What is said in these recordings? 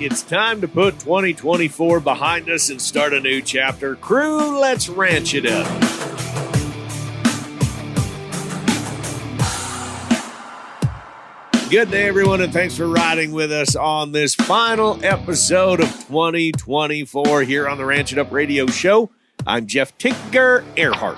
It's time to put 2024 behind us and start a new chapter. Crew, let's ranch it up. Good day, everyone, and thanks for riding with us on this final episode of 2024 here on the Ranch It Up Radio Show. I'm Jeff Tigger Earhart.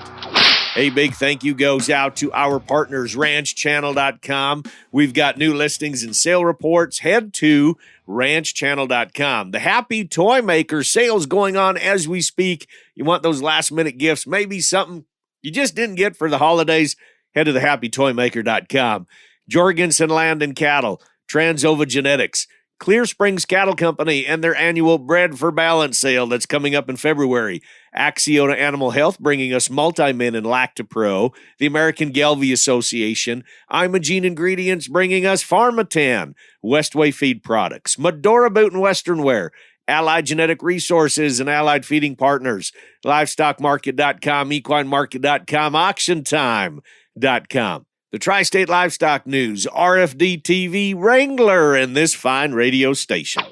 A big thank you goes out to our partners, ranchchannel.com. We've got new listings and sale reports. Head to ranchchannel.com. The Happy Toy Maker sales going on as we speak. You want those last-minute gifts, maybe something you just didn't get for the holidays, head to thehappytoymaker.com. Jorgensen Land and Cattle, Transova Genetics, Clear Springs Cattle Company and their annual Bred for Balance sale that's coming up in February. Axiota Animal Health bringing us Multi-Min and Lactopro. The American Gelbvieh Association. Imogene Ingredients bringing us Farmatan. Westway Feed Products. Medora Boot and Western Wear. Allied Genetic Resources and Allied Feeding Partners. LivestockMarket.com, EquineMarket.com, AuctionTime.com. The Tri-State Livestock News, RFD TV, Wrangler, and this fine radio station.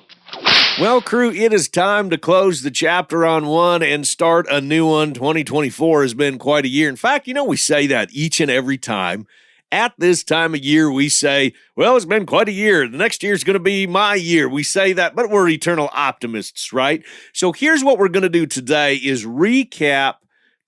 Well, crew, it is time to close the chapter on one and start a new one. 2024 has been quite a year. In fact, we say that each and every time. At this time of year, we say, well, it's been quite a year. The next year is going to be my year. We say that, but we're eternal optimists, right? So here's what we're going to do today is recap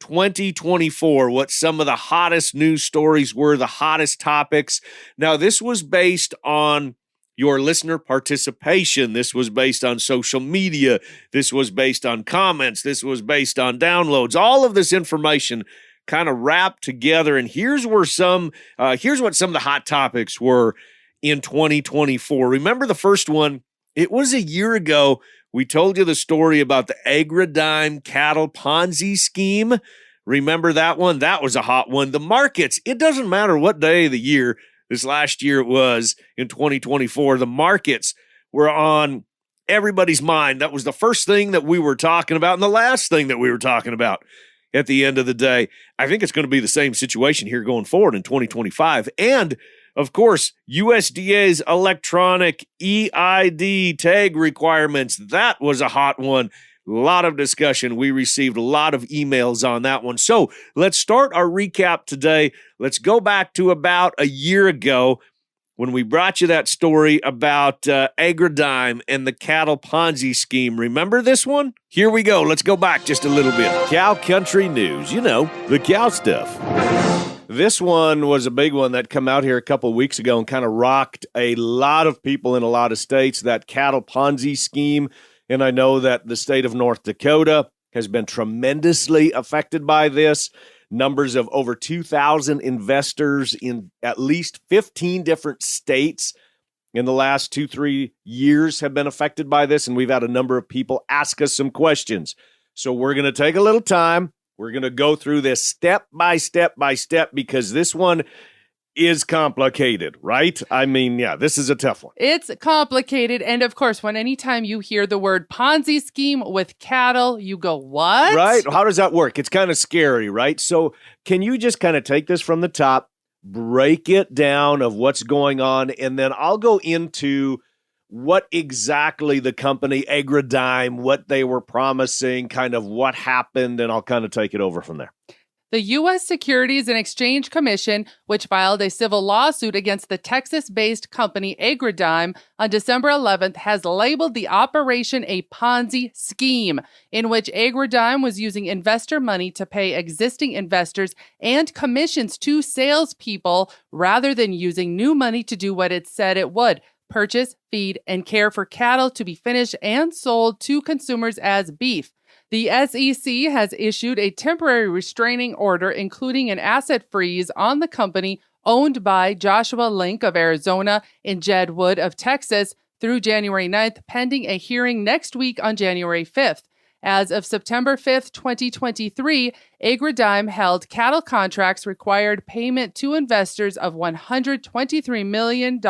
2024, what some of the hottest news stories were, the hottest topics. Now, this was based on your listener participation. This was based on social media. This was based on comments. This was based on downloads. All of this information kind of wrapped together. And here's what some of the hot topics were in 2024. Remember the first one? It was a year ago. We told you the story about the Agridime cattle Ponzi scheme. Remember that one? That was a hot one. The markets, it doesn't matter what day of the year, this last year it was in 2024, the markets were on everybody's mind. That was the first thing that we were talking about and the last thing that we were talking about at the end of the day. I think it's going to be the same situation here going forward in 2025. And of course, USDA's electronic EID tag requirements, that was a hot one. A lot of discussion. We received a lot of emails on that one. So let's start our recap today. Let's go back to about a year ago when we brought you that story about Agridime and the cattle Ponzi scheme. Remember this one? Here we go. Let's go back just a little bit. Cow country news. The cow stuff. This one was a big one that come out here a couple of weeks ago and kind of rocked a lot of people in a lot of states, that cattle Ponzi scheme. And I know that the state of North Dakota has been tremendously affected by this. Numbers of over 2,000 investors in at least 15 different states in the last 2-3 years have been affected by this. And we've had a number of people ask us some questions. So we're going to take a little time. We're going to go through this step by step because this one is complicated, right? I mean, yeah, this is a tough one. It's complicated. And of course, anytime you hear the word Ponzi scheme with cattle, you go, what? Right? How does that work? It's kind of scary, right? So can you just kind of take this from the top, break it down of what's going on, and then I'll go into what exactly the company Agridime, what they were promising, kind of what happened, and I'll kind of take it over from there. The U.S. Securities and Exchange Commission, which filed a civil lawsuit against the Texas-based company Agridime on December 11th, has labeled the operation a Ponzi scheme, in which Agridime was using investor money to pay existing investors and commissions to salespeople rather than using new money to do what it said it would: purchase, feed, and care for cattle to be finished and sold to consumers as beef. The SEC has issued a temporary restraining order, including an asset freeze on the company owned by Joshua Link of Arizona and Jed Wood of Texas through January 9th, pending a hearing next week on January 5th. As of September 5th, 2023, Agridime held cattle contracts required payment to investors of $123 million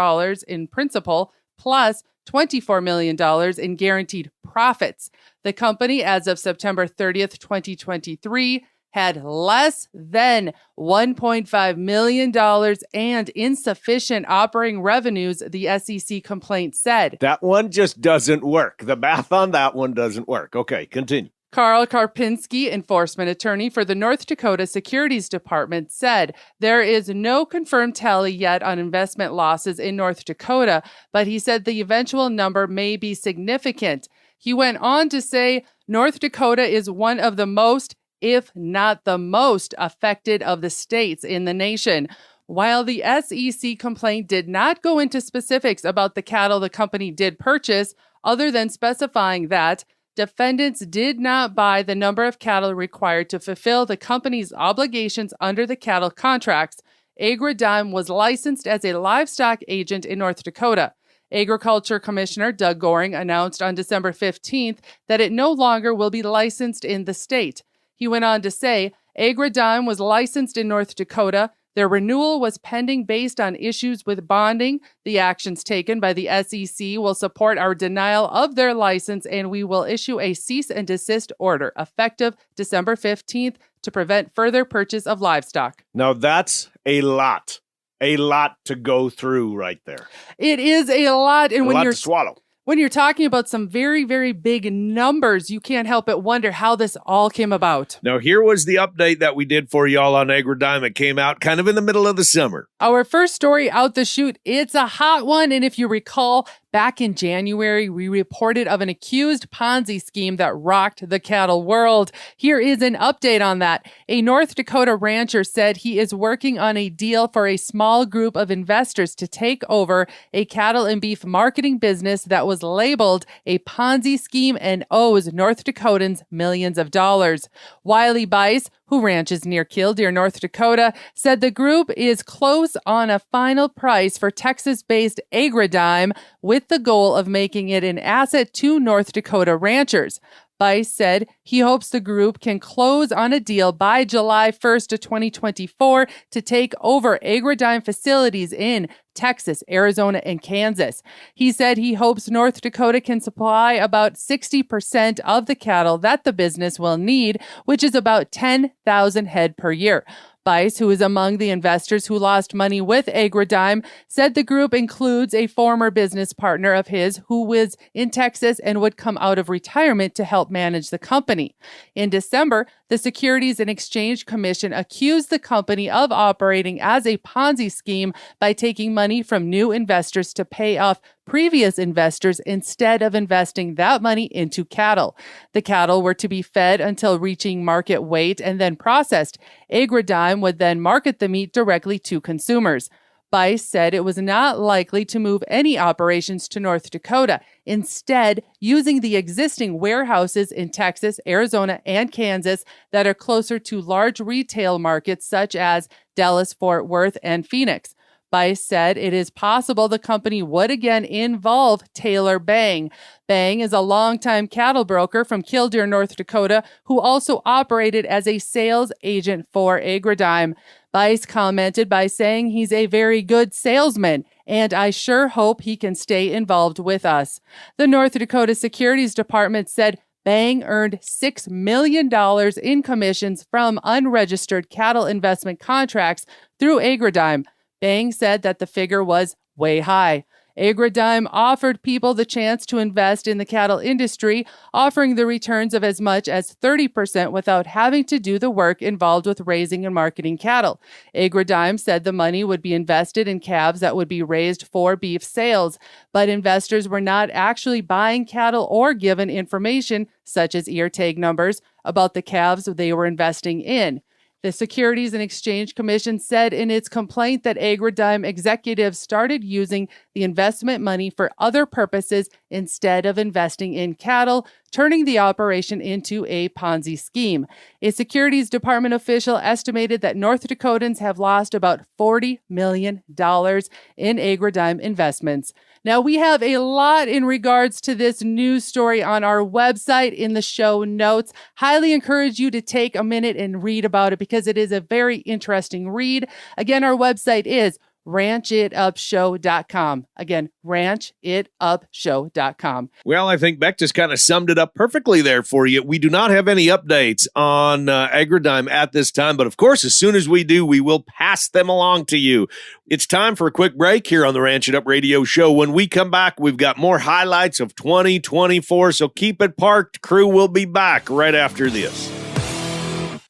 in principal, plus $24 million in guaranteed profits. The company, as of September 30th, 2023, had less than $1.5 million and insufficient operating revenues, the SEC complaint said. That one just doesn't work. The math on that one doesn't work. Okay, continue. Carl Karpinski, enforcement attorney for the North Dakota Securities Department, said there is no confirmed tally yet on investment losses in North Dakota, but he said the eventual number may be significant. He went on to say North Dakota is one of the most, if not the most, affected of the states in the nation. While the SEC complaint did not go into specifics about the cattle the company did purchase, other than specifying that defendants did not buy the number of cattle required to fulfill the company's obligations under the cattle contracts, Agridime was licensed as a livestock agent in North Dakota. Agriculture Commissioner Doug Goring announced on December 15th that it no longer will be licensed in the state. He went on to say, Agridime was licensed in North Dakota. Their renewal was pending based on issues with bonding. The actions taken by the SEC will support our denial of their license, and we will issue a cease and desist order effective December 15th to prevent further purchase of livestock. Now that's a lot to go through right there. It is a lot. And to swallow. When you're talking about some very, very big numbers, you can't help but wonder how this all came about. Now, here was the update that we did for y'all on Agridime. It came out kind of in the middle of the summer. Our first story out the chute, it's a hot one. And if you recall, back in January, we reported of an accused Ponzi scheme that rocked the cattle world. Here is an update on that. A North Dakota rancher said he is working on a deal for a small group of investors to take over a cattle and beef marketing business that was labeled a Ponzi scheme and owes North Dakotans millions of dollars. Wiley Bice, who ranches near Killdeer, North Dakota, said the group is close on a final price for Texas-based Agridime, with the goal of making it an asset to North Dakota ranchers. Bice said he hopes the group can close on a deal by July 1st of 2024 to take over Agridime facilities in Texas, Arizona, and Kansas. He said he hopes North Dakota can supply about 60% of the cattle that the business will need, which is about 10,000 head per year. Bice, who is among the investors who lost money with Agridime, said the group includes a former business partner of his who was in Texas and would come out of retirement to help manage the company. In December, the Securities and Exchange Commission accused the company of operating as a Ponzi scheme by taking money from new investors to pay off previous investors instead of investing that money into cattle. The cattle were to be fed until reaching market weight and then processed. Agridime would then market the meat directly to consumers. Bice said it was not likely to move any operations to North Dakota, instead using the existing warehouses in Texas, Arizona, and Kansas that are closer to large retail markets such as Dallas, Fort Worth, and Phoenix. Bice said it is possible the company would again involve Taylor Bang. Bang is a longtime cattle broker from Killdeer, North Dakota, who also operated as a sales agent for Agridime. Bice commented by saying he's a very good salesman, and I sure hope he can stay involved with us. The North Dakota Securities Department said Bang earned $6 million in commissions from unregistered cattle investment contracts through Agridime. Bang said that the figure was way high. Agridime offered people the chance to invest in the cattle industry, offering the returns of as much as 30% without having to do the work involved with raising and marketing cattle. Agridime said the money would be invested in calves that would be raised for beef sales, but investors were not actually buying cattle or given information, such as ear tag numbers, about the calves they were investing in. The Securities and Exchange Commission said in its complaint that Agridime executives started using the investment money for other purposes instead of investing in cattle, turning the operation into a Ponzi scheme. A Securities Department official estimated that North Dakotans have lost about $40 million in Agridime investments. Now, we have a lot in regards to this news story on our website in the show notes. Highly encourage you to take a minute and read about it because it is a very interesting read. Again, our website is ranchitupshow.com. Again, ranchitupshow.com. Well, I think Beck just kind of summed it up perfectly there for you. We do not have any updates on Agridime at this time, but of course, as soon as we do, we will pass them along to you. It's time for a quick break here on the Ranch It Up Radio Show. When we come back, we've got more highlights of 2024, so keep it parked. Crew will be back right after this.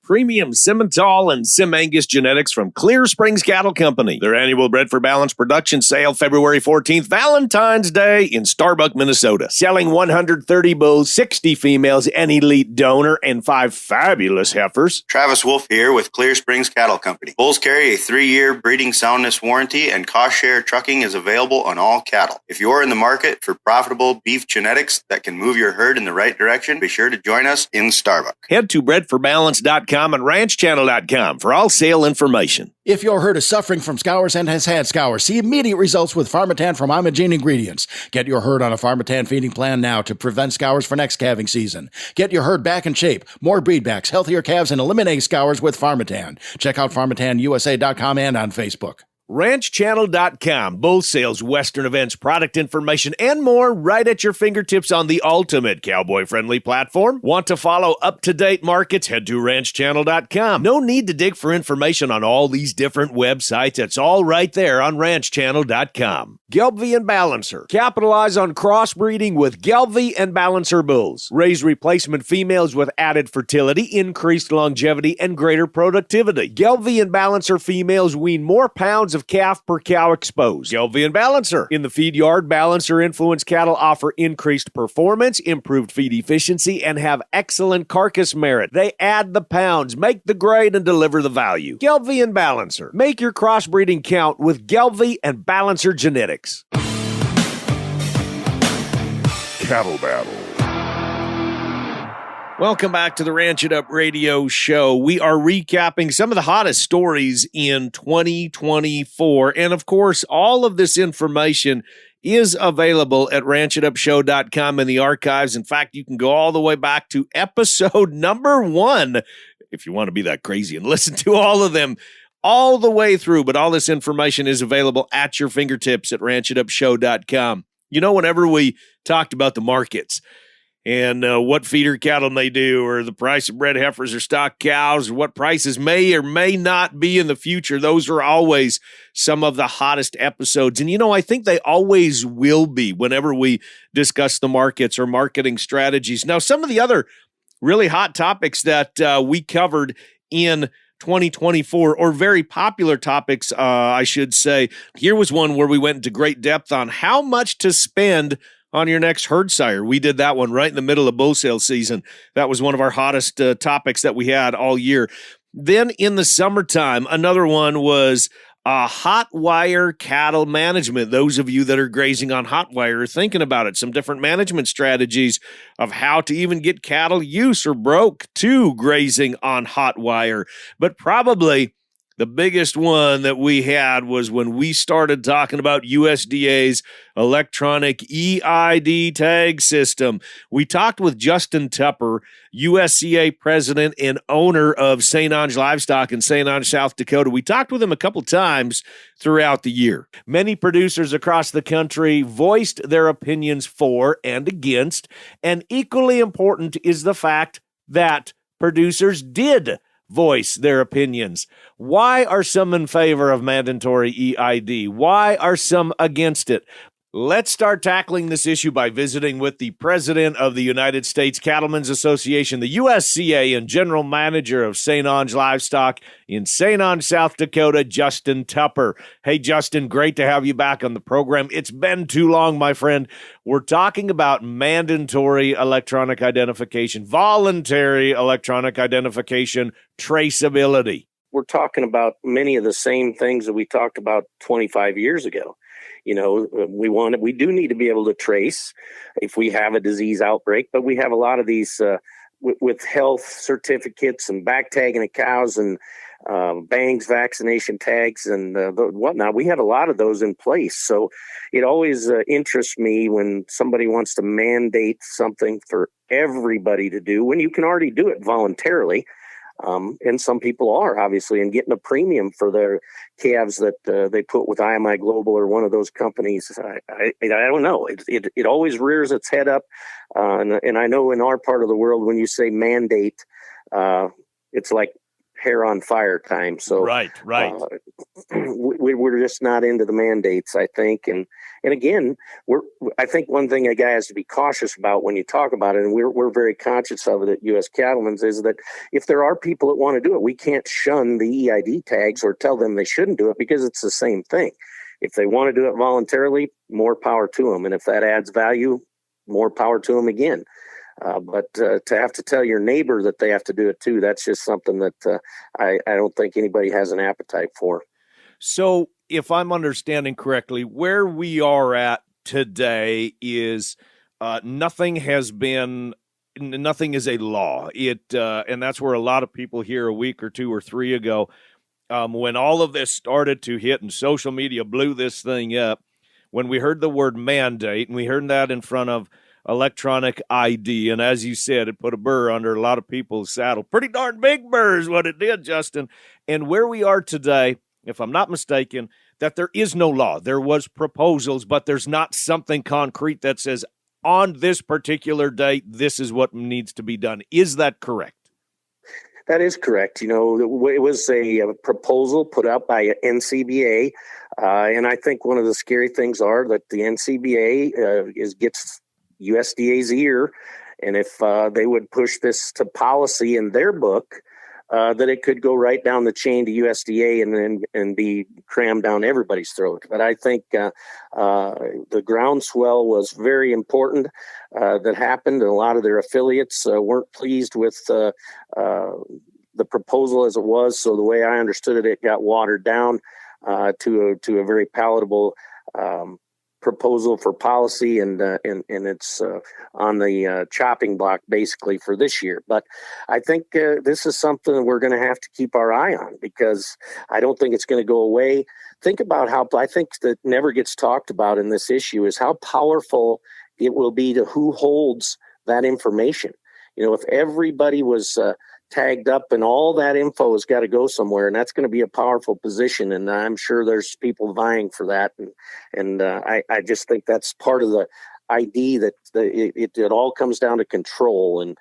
Premium Simmental and Sim Angus genetics from Clear Springs Cattle Company. Their annual Bred for Balance production sale February 14th, Valentine's Day in Starbuck, Minnesota. Selling 130 bulls, 60 females, an elite donor, and 5 fabulous heifers. Travis Wolf here with Clear Springs Cattle Company. Bulls carry a 3-year breeding soundness warranty, and cost share trucking is available on all cattle. If you're in the market for profitable beef genetics that can move your herd in the right direction, be sure to join us in Starbuck. Head to bredforbalance.com and ranchchannel.com for all sale information. If your herd is suffering from scours and has had scours, see immediate results with Farmatan from Imogene Ingredients. Get your herd on a Farmatan feeding plan now to prevent scours for next calving season. Get your herd back in shape, more breedbacks, healthier calves, and eliminate scours with Farmatan. Check out FarmatanUSA.com and on Facebook. RanchChannel.com. Bull sales, Western events, product information, and more right at your fingertips on the ultimate cowboy-friendly platform. Want to follow up-to-date markets? Head to RanchChannel.com. No need to dig for information on all these different websites. It's all right there on RanchChannel.com. Gelbvieh and Balancer. Capitalize on crossbreeding with Gelbvieh and Balancer bulls. Raise replacement females with added fertility, increased longevity, and greater productivity. Gelbvieh and Balancer females wean more pounds of calf per cow exposed. Gelbvieh and Balancer. In the feed yard, Balancer influence cattle offer increased performance, improved feed efficiency, and have excellent carcass merit. They add the pounds, make the grade, and deliver the value. Gelbvieh and Balancer. Make your crossbreeding count with Gelbvieh and Balancer genetics. Cattle Battle. Welcome back to the Ranch It Up Radio Show. We are recapping some of the hottest stories in 2024. And of course, all of this information is available at ranchitupshow.com in the archives. In fact, you can go all the way back to episode number 1 if you want to be that crazy and listen to all of them all the way through. But all this information is available at your fingertips at ranchitupshow.com. You know, whenever we talked about the markets, and what feeder cattle may do, or the price of bred heifers or stock cows, or what prices may or may not be in the future. Those are always some of the hottest episodes. And, you know, I think they always will be whenever we discuss the markets or marketing strategies. Now, some of the other really hot topics that we covered in 2024, or very popular topics, I should say. Here was one where we went into great depth on how much to spend on your next herd sire. We did that one right in the middle of bull sale season. That was one of our hottest topics that we had all year. Then in the summertime, another one was hot wire cattle management. Those of you that are grazing on hot wire are thinking about it. Some different management strategies of how to even get cattle used or broke to grazing on hot wire. But probably the biggest one that we had was when we started talking about USDA's electronic EID tag system. We talked with Justin Tupper, USCA president and owner of St. Ange Livestock in St. Ange, South Dakota. We talked with him a couple times throughout the year. Many producers across the country voiced their opinions for and against, and equally important is the fact that producers did voice their opinions. Why are some in favor of mandatory EID? Why are some against it? Let's start tackling this issue by visiting with the president of the United States Cattlemen's Association, the USCA, and general manager of St. Ange Livestock in St. Ange, South Dakota, Justin Tupper. Hey, Justin, great to have you back on the program. It's been too long, my friend. We're talking about mandatory electronic identification, voluntary electronic identification, traceability. We're talking about many of the same things that we talked about 25 years ago. You know, we do need to be able to trace if we have a disease outbreak, but we have a lot of these with health certificates and back tagging of cows and bangs, vaccination tags and whatnot. We have a lot of those in place. So it always interests me when somebody wants to mandate something for everybody to do when you can already do it voluntarily. And some people are, obviously, and getting a premium for their calves that they put with IMI Global or one of those companies. I don't know. It always rears its head up. And I know in our part of the world, when you say mandate, it's like hair on fire time. So right. We're just not into the mandates, I think. And again, I think one thing a guy has to be cautious about when you talk about it, and we're very conscious of it at U.S. Cattlemen's, is that if there are people that want to do it, we can't shun the EID tags or tell them they shouldn't do it, because it's the same thing. If they want to do it voluntarily, more power to them. And if that adds value, more power to them again. But to have to tell your neighbor that they have to do it too, that's just something that I don't think anybody has an appetite for. So if I'm understanding correctly, where we are at today is nothing is a law. And that's where a lot of people here a week or two or three ago, when all of this started to hit and social media blew this thing up, when we heard the word mandate, and we heard that in front of electronic ID, and as you said, it put a burr under a lot of people's saddle. Pretty darn big burr is what it did, Justin. And where we are today, if I'm not mistaken, that there is no law. There was proposals, but there's not something concrete that says on this particular date, this is what needs to be done. Is that correct? That is correct. You know, it was a proposal put out by NCBA, and I think one of the scary things are that the NCBA gets USDA's ear, and if they would push this to policy in their book, that it could go right down the chain to USDA and be crammed down everybody's throat. But I think the groundswell was very important that happened, and a lot of their affiliates weren't pleased with the proposal as it was. So the way I understood it, it got watered down to a very palatable proposal for policy, and it's on the chopping block basically for this year. But I think this is something that we're going to have to keep our eye on, because I don't think it's going to go away. Think about how I think that never gets talked about in this issue is how powerful it will be to who holds that information. You know, if everybody was tagged up and all that info has got to go somewhere, and that's going to be a powerful position, and I'm sure there's people vying for that, and I just think that's part of the ID that it all comes down to control. And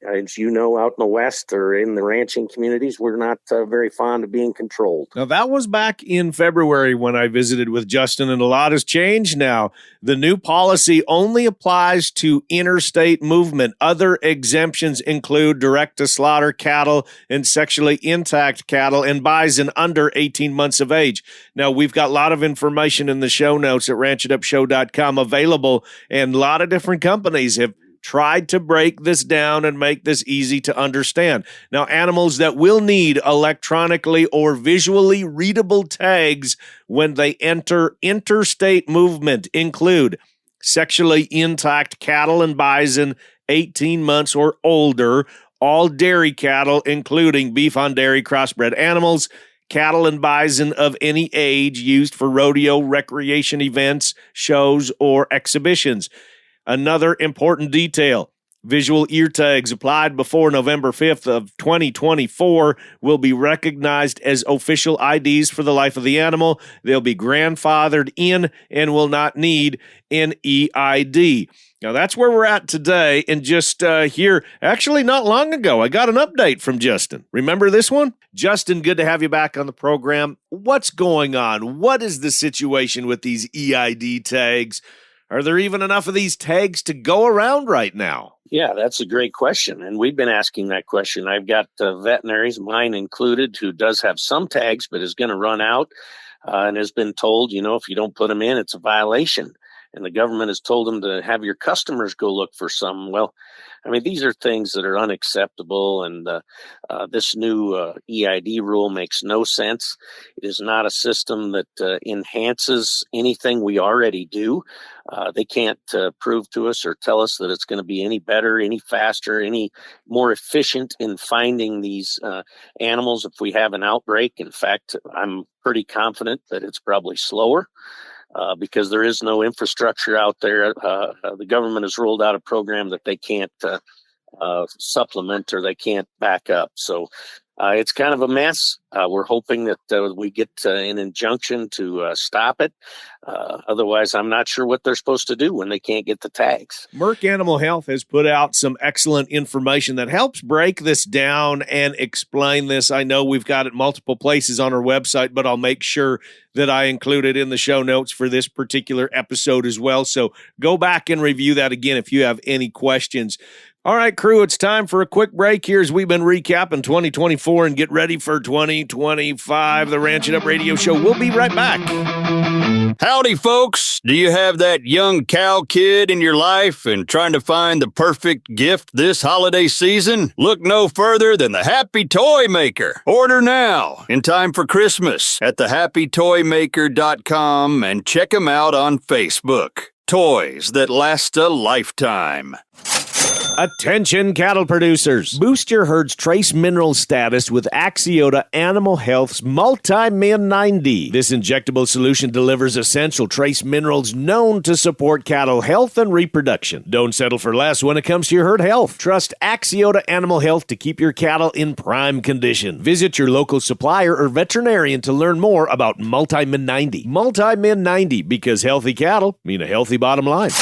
as you know, out in the West or in the ranching communities, we're not very fond of being controlled. Now, that was back in February when I visited with Justin, and a lot has changed now. The new policy only applies to interstate movement. Other exemptions include direct-to-slaughter cattle and sexually intact cattle and bison under 18 months of age. Now, we've got a lot of information in the show notes at ranchitupshow.com available, and a lot of different companies have tried to break this down and make this easy to understand. Now, animals that will need electronically or visually readable tags when they enter interstate movement include sexually intact cattle and bison 18 months or older, all dairy cattle, including beef on dairy crossbred animals, cattle and bison of any age used for rodeo, recreation events, shows, or exhibitions. Another important detail, visual ear tags applied before November 5th of 2024 will be recognized as official IDs for the life of the animal. They'll be grandfathered in and will not need an EID. Now, that's where we're at today. And just here, actually not long ago, I got an update from Justin. Remember this one? Justin, good to have you back on the program. What's going on? What is the situation with these EID tags? Are there even enough of these tags to go around right now? Yeah, that's a great question. And we've been asking that question. I've got veterinaries, mine included, who does have some tags, but is going to run out and has been told, you know, if you don't put them in, it's a violation. And the government has told them to have your customers go look for some. Well, I mean, these are things that are unacceptable, and this new EID rule makes no sense. It is not a system that enhances anything we already do. They can't prove to us or tell us that it's going to be any better, any faster, any more efficient in finding these animals if we have an outbreak. In fact, I'm pretty confident that it's probably slower. Because there is no infrastructure out there. The government has rolled out a program that they can't supplement or they can't back up. So it's kind of a mess. We're hoping that we get an injunction to stop it. Otherwise, I'm not sure what they're supposed to do when they can't get the tags. Merck Animal Health has put out some excellent information that helps break this down and explain this. I know we've got it multiple places on our website, but I'll make sure that I include it in the show notes for this particular episode as well. So go back and review that again if you have any questions. All right, crew, it's time for a quick break here as we've been recapping 2024 and get ready for 2025, the Ranch It Up Radio Show. We'll be right back. Howdy, folks. Do you have that young cow kid in your life and trying to find the perfect gift this holiday season? Look no further than the Happy Toy Maker. Order now in time for Christmas at thehappytoymaker.com and check them out on Facebook. Toys that last a lifetime. Attention cattle producers. Boost your herd's trace mineral status with Axiota Animal Health's Multi-Min 90. This injectable solution delivers essential trace minerals known to support cattle health and reproduction. Don't settle for less when it comes to your herd health. Trust Axiota Animal Health to keep your cattle in prime condition. Visit your local supplier or veterinarian to learn more about Multi-Min 90. Multi-Min 90, because healthy cattle mean a healthy bottom line.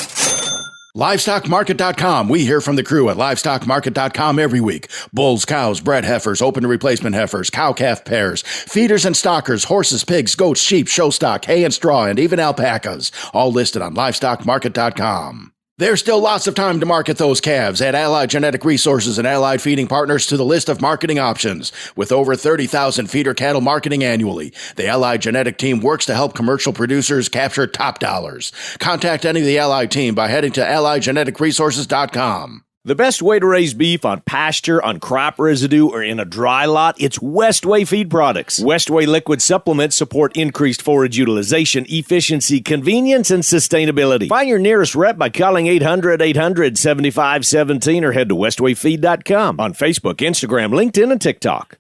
LivestockMarket.com. We hear from the crew at LivestockMarket.com every week. Bulls, cows, bred heifers, open replacement heifers, cow-calf pairs, feeders and stockers, horses, pigs, goats, sheep, show stock, hay and straw, and even alpacas. All listed on LivestockMarket.com. There's still lots of time to market those calves. Add Allied Genetic Resources and Allied Feeding Partners to the list of marketing options. With over 30,000 feeder cattle marketing annually, the Allied Genetic team works to help commercial producers capture top dollars. Contact any of the Allied team by heading to AlliedGeneticResources.com. The best way to raise beef on pasture, on crop residue, or in a dry lot, it's Westway feed products. Westway liquid supplements support increased forage utilization, efficiency, convenience, and sustainability. Find your nearest rep by calling 800-800-7517 or head to westwayfeed.com on Facebook, Instagram, LinkedIn, and TikTok.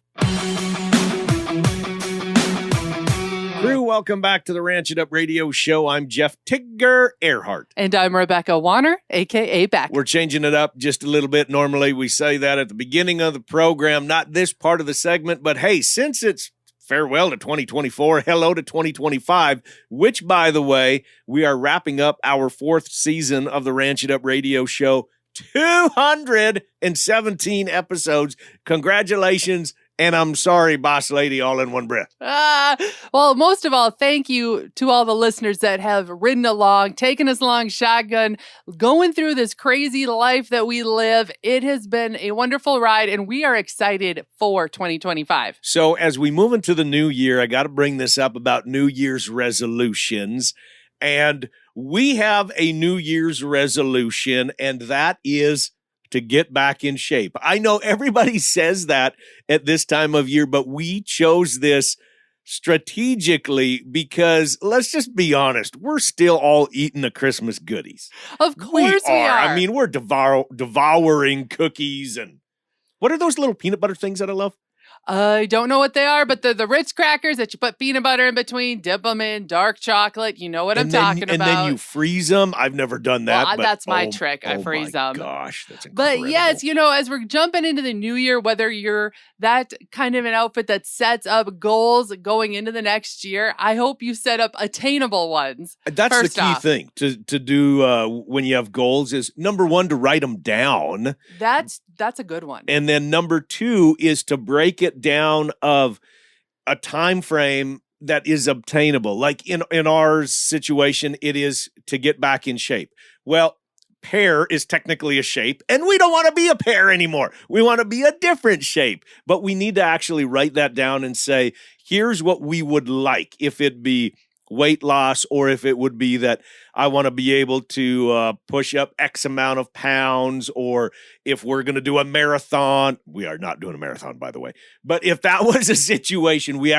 Crew, welcome back to the Ranch It Up Radio Show. I'm Jeff Tigger Earhart. And I'm Rebecca Warner, a.k.a. Beck. We're changing it up just a little bit. Normally, we say that at the beginning of the program, not this part of the segment. But hey, since it's farewell to 2024, hello to 2025, which, by the way, we are wrapping up our fourth season of the Ranch It Up Radio Show. 217 episodes. Congratulations. And I'm sorry, boss lady, all in one breath. Well, most of all, thank you to all the listeners that have ridden along, taken us along shotgun, going through this crazy life that we live. It has been a wonderful ride, and we are excited for 2025. So as we move into the new year, I got to bring this up about New Year's resolutions. And we have a New Year's resolution, and that is to get back in shape. I know everybody says that at this time of year, but we chose this strategically because, let's just be honest, we're still all eating the Christmas goodies. Of course we are. I mean, we're devouring cookies and what are those little peanut butter things that I love? I don't know what they are, but they're the Ritz crackers that you put peanut butter in between, dip them in dark chocolate. You know what I'm talking about. And then you freeze them. I've never done that. Well, but, that's my trick. I freeze them. Oh, my gosh. That's incredible. But yes, as we're jumping into the new year, whether you're that kind of an outfit that sets up goals going into the next year, I hope you set up attainable ones. That's the key thing to do when you have goals is, number one, to write them down. That's a good one. And then number two is to break it down of a time frame that is obtainable. Like in our situation, it is to get back in shape. Well, pear is technically a shape, and we don't want to be a pear anymore. We want to be a different shape. But we need to actually write that down and say, here's what we would like, if it be weight loss, or if it would be that I want to be able to push up X amount of pounds, or if we're going to do a marathon. We are not doing a marathon, by the way. But if that was a situation, we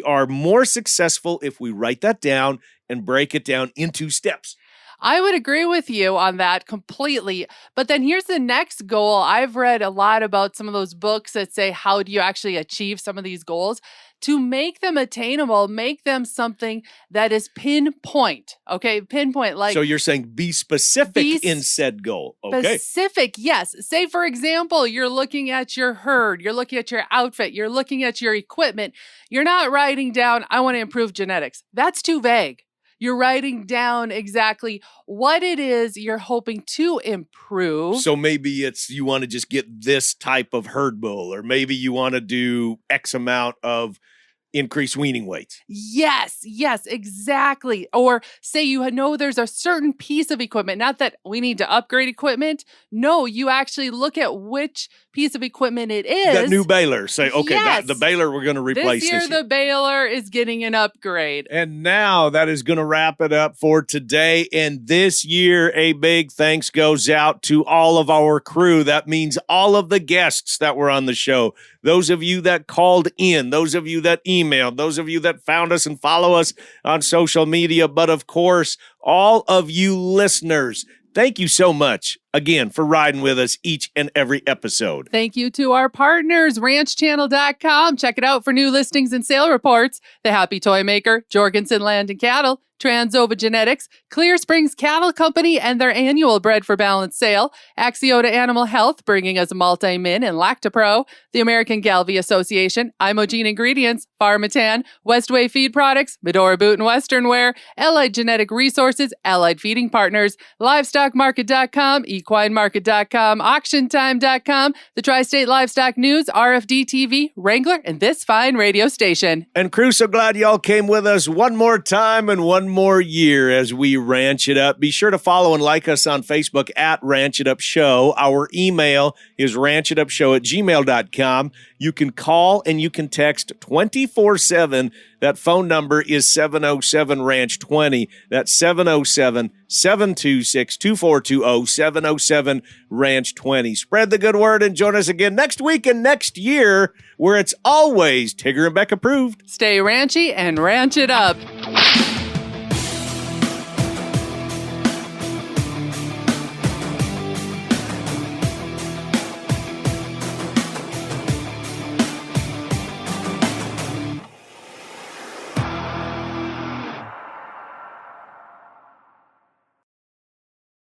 are more successful if we write that down and break it down into steps. I would agree with you on that completely. But then here's the next goal. I've read a lot about some of those books that say, how do you actually achieve some of these goals? to make them attainable, make them something that is pinpoint. Okay, pinpoint. Like, so you're saying be specific in said goal. Okay. Specific, yes. Say, for example, you're looking at your herd, you're looking at your outfit, you're looking at your equipment. You're not writing down, I want to improve genetics. That's too vague. You're writing down exactly what it is you're hoping to improve. So maybe it's you want to just get this type of herd bull, or maybe you want to do X amount of increased weaning weights. Yes, exactly. Or say you know there's a certain piece of equipment, not that we need to upgrade equipment. No, you actually look at which piece of equipment it is. That new baler. Say, okay, Yes. the baler we're going to replace this year. The baler is getting an upgrade. And now that is going to wrap it up for today. And this year, a big thanks goes out to all of our crew. That means all of the guests that were on the show. Those of you that called in, those of you that emailed, those of you that found us and follow us on social media, but of course, all of you listeners. Thank you so much, again, for riding with us each and every episode. Thank you to our partners, ranchchannel.com. Check it out for new listings and sale reports. The Happy Toy Maker, Jorgensen Land and Cattle, Transova Genetics, Clear Springs Cattle Company and their annual Bred for Balance sale, Axiota Animal Health, bringing us Multi-Min and Lactopro, the American Gelbvieh Association, Imogene Ingredients, Farmatan, Westway Feed Products, Medora Boot and Western Wear, Allied Genetic Resources, Allied Feeding Partners, LivestockMarket.com, EquineMarket.com, AuctionTime.com, the Tri-State Livestock News, RFD TV, Wrangler, and this fine radio station. And crew, so glad y'all came with us one more time and one more year as we ranch it up. Be sure to follow and like us on Facebook at Ranch It Up Show. Our email is ranchitupshow@gmail.com. You can call and you can text 24/7. That phone number is 707-RANCH-20. That's 707-726-2420, 707-RANCH-20. Spread the good word and join us again next week and next year, where it's always Tigger and Beck approved. Stay ranchy and ranch it up.